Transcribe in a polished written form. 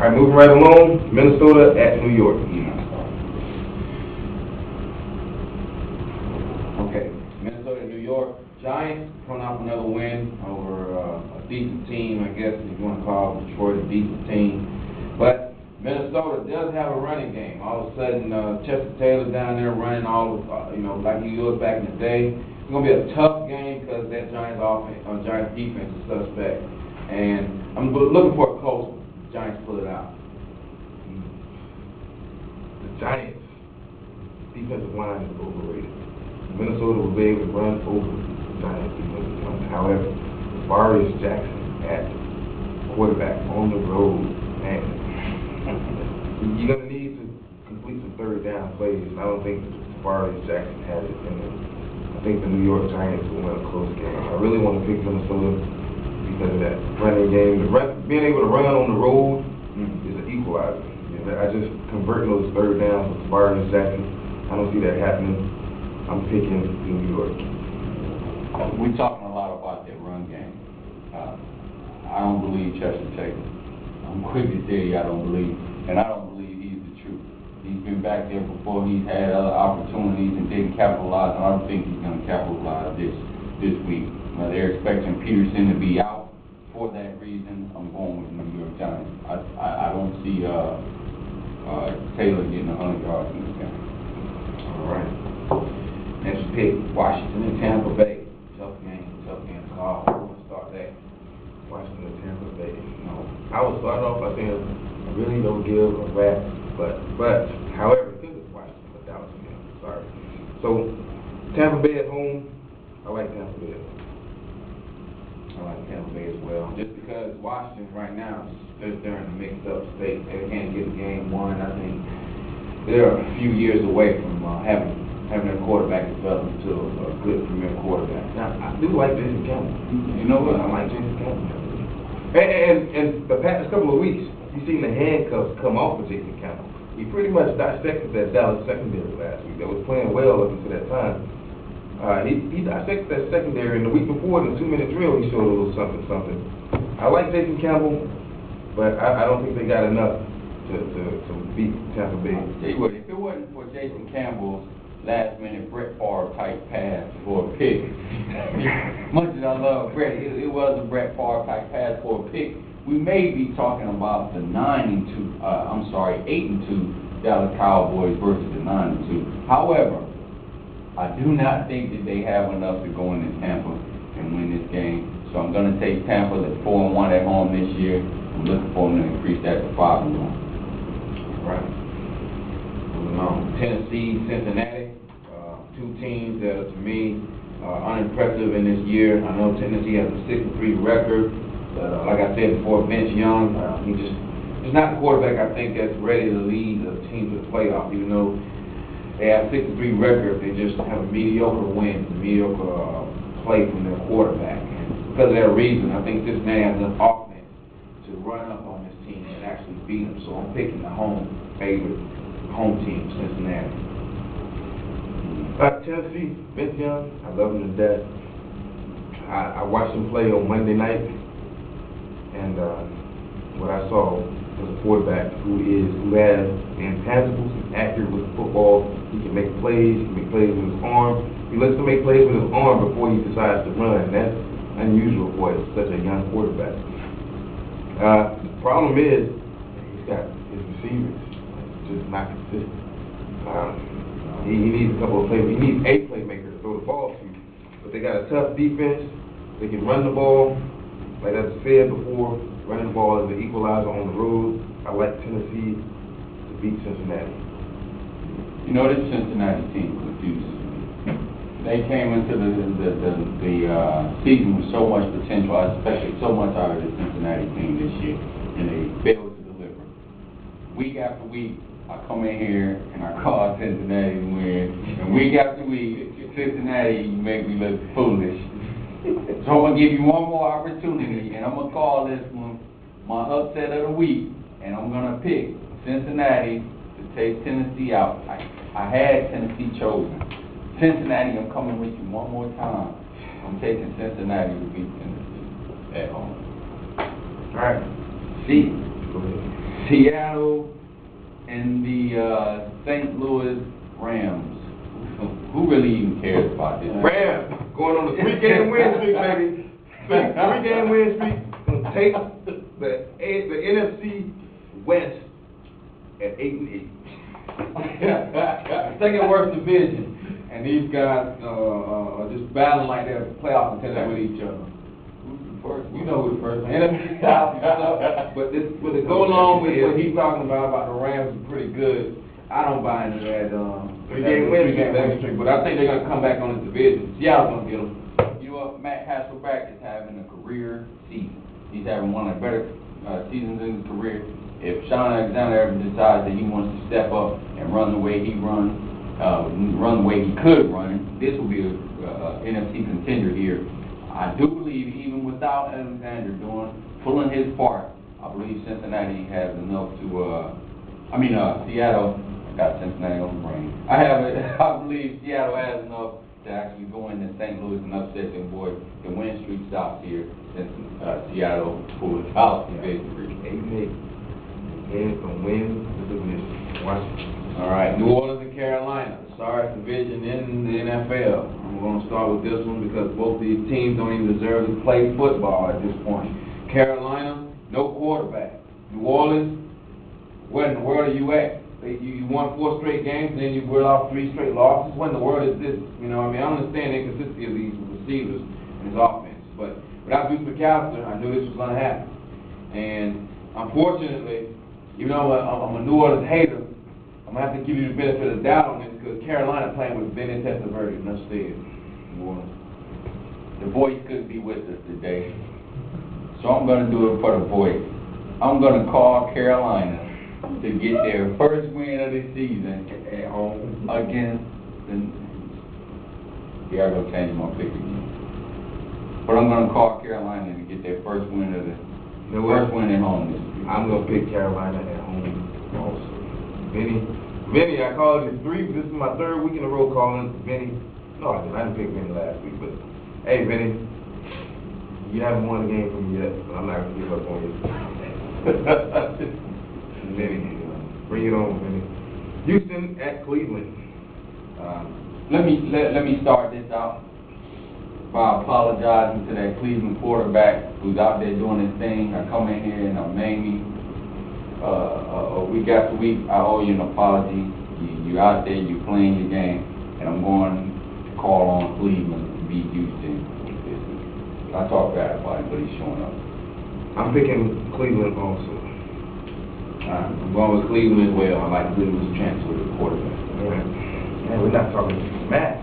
All right, moving right along, Minnesota at New York. Okay, Minnesota, New York. Giants coming off another win over a decent team, I guess, if you want to call Detroit a decent team. But Minnesota does have a running game. All of a sudden, Chester Taylor down there running all of, like he was back in the day. It's going to be a tough game because that Giants offense, Giants defense is suspect. And I'm looking for a close one. Giants pull it out. The Giants' defensive line is overrated. Minnesota will be able to run over the Giants' defensive line. However, Tavares Jackson at quarterback on the road, man, you're going to need to complete some third down plays. And I don't think Tavares Jackson has it in him. I think the New York Giants will win a close game. I really want to pick Minnesota because of that running game. Being able to run on the road is an equalizer. I just converting those third downs with Tavares Jackson. I don't see that happening. I'm picking New York. We're talking a lot about that run game. I don't believe Chester Taylor. I'm quick to tell you I don't believe. And I don't believe he's the truth. He's been back there before. He's had other opportunities and didn't capitalize. And I don't think he's going to capitalize this week. They're expecting Peterson to be out. For that reason, I'm going with New York Giants. I don't see Taylor getting 100 yards in this game. All right. Next pick, Washington and Tampa Bay. Tough game to call. Who want to start that? Washington and Tampa Bay. I would start off by saying I really don't give a rap, but however, because it's Washington, but that was sorry. So Tampa Bay at home, I like Tampa Bay. I like Tampa Bay as well. Just because Washington right now, they're in a mixed up state. They can't get a game won. I think they're a few years away from having their quarterback develop into a good premier quarterback. Now, I do like Jason Campbell. You know what? I like Jason Campbell. And the past couple of weeks, you've seen the handcuffs come off of Jason Campbell. He pretty much dissected that Dallas secondary last week. That was playing well up until that time. He dissected that secondary, and the week before, in the 2-minute drill, he showed a little something. I like Jason Campbell, but I don't think they got enough to beat Tampa Bay. Tell you what, if it wasn't for Jason Campbell's last-minute Brett Favre type pass for a pick, much as I love Brett, it was a Brett Favre type pass for a pick. We may be talking about the 8-2 Dallas Cowboys versus the 9-2. However, I do not think that they have enough to go into Tampa and win this game. So I'm going to take Tampa at 4-1 at home this year. I'm looking for them to increase that to 5-1. Right. Tennessee, Cincinnati, two teams that are, to me, unimpressive in this year. I know Tennessee has a 6-3 record. But like I said before, Vince Young, he's not the quarterback I think that's ready to lead the team to the playoffs, even though they have 6-3 record. They just have a mediocre win, mediocre play from their quarterback. And because of that reason, I think Cincinnati has enough offense to run up on this team and actually beat them. So I'm picking the home favorite, home team, Cincinnati. Tennessee, Vince Young, I love him to death. I watched him play on Monday night, and what I saw was a quarterback who has the intangibles. He's accurate with the football. He can make plays. He can make plays with his arm. He looks to make plays with his arm before he decides to run, and that's unusual for such a young quarterback. The problem is he's got his receivers just not consistent. He needs a couple of plays. He needs a playmaker to throw the ball to. But they got a tough defense. They can run the ball. Like I said before, running the ball is the equalizer on the road. I like Tennessee to beat Cincinnati. You know, this Cincinnati team confuses me. They came into the season with so much potential. I expected so much out of the Cincinnati team this year, and they failed to deliver. Week after week, I come in here and I call Cincinnati to win. And week after week, Cincinnati, you make me look foolish. So I'm going to give you one more opportunity, and I'm going to call this one my upset of the week, and I'm going to pick Cincinnati to take Tennessee out. I had Tennessee chosen. Cincinnati, I'm coming with you one more time. I'm taking Cincinnati to beat Tennessee at home. All right. See, Seattle and the St. Louis Rams. Who really even cares about this? Rams, going on a 3-game win streak, baby. 3-game win streak. Gonna take the NFC West at 8-8. Second worst division, and these guys are just battling like they're playoff contenders with each other. You know who the first one. NFC South and stuff. But to go along with what he's talking about the Rams is pretty good. I don't buy into that 3-game win streak, but I think they're gonna come back on this division. Seattle's gonna get them. You know what? Matt Hasselbeck is having a career season. He's having one of the better seasons in his career. If Sean Alexander ever decides that he wants to step up and run the way he run the way he could run, this will be a NFC contender here. I do believe even without Alexander pulling his part, I believe Cincinnati has enough to. Seattle. I got Cincinnati on the brain. I believe Seattle has enough to actually go into St. Louis and upset them boys. The win streak stops here since Seattle pulls out the victory. 8-8. And from win to division. Washington. All right, New Orleans and Carolina, the sorriest division in the NFL. I'm going to start with this one because both these teams don't even deserve to play football at this point. Carolina, no quarterback. New Orleans, where in the world are you at? You won 4 straight games, and then you whirl off 3 straight losses. What in the world is this? You know, I understand the inconsistency of these receivers and his offense, but without Bruce McAllister, I knew this was going to happen. And unfortunately, even though I'm a New Orleans hater, I'm going to have to give you the benefit of the doubt on this because Carolina playing with Vinny Testaverde instead. New Orleans. The voice couldn't be with us today, so I'm going to do it for the voice. I'm going to call Carolina to get their first win of the season at home against the. Yeah, I'm going to change my pick again. But I'm going to call Carolina to get their first win of the first win at home this year. I'm going to pick Carolina at home also. Vinny, I called it 3. This is my 3rd week in a row calling Vinny. No, I didn't pick Vinny last week, but hey, Vinny, you haven't won a game from me yet, but I'm not going to give up on you. Vinny, bring it on, Vinny. Houston at Cleveland. Let me start this out by apologizing to that Cleveland quarterback who's out there doing his thing. I come in here and I'm mainly week after week. I owe you an apology. You out there, you playing your game, and I'm going to call on Cleveland to beat Houston. I talk bad about him, but he's showing up. I'm picking Cleveland also. I'm going with Cleveland as well. I like Cleveland's chance with the quarterback. All right. Man, we're not talking Matt.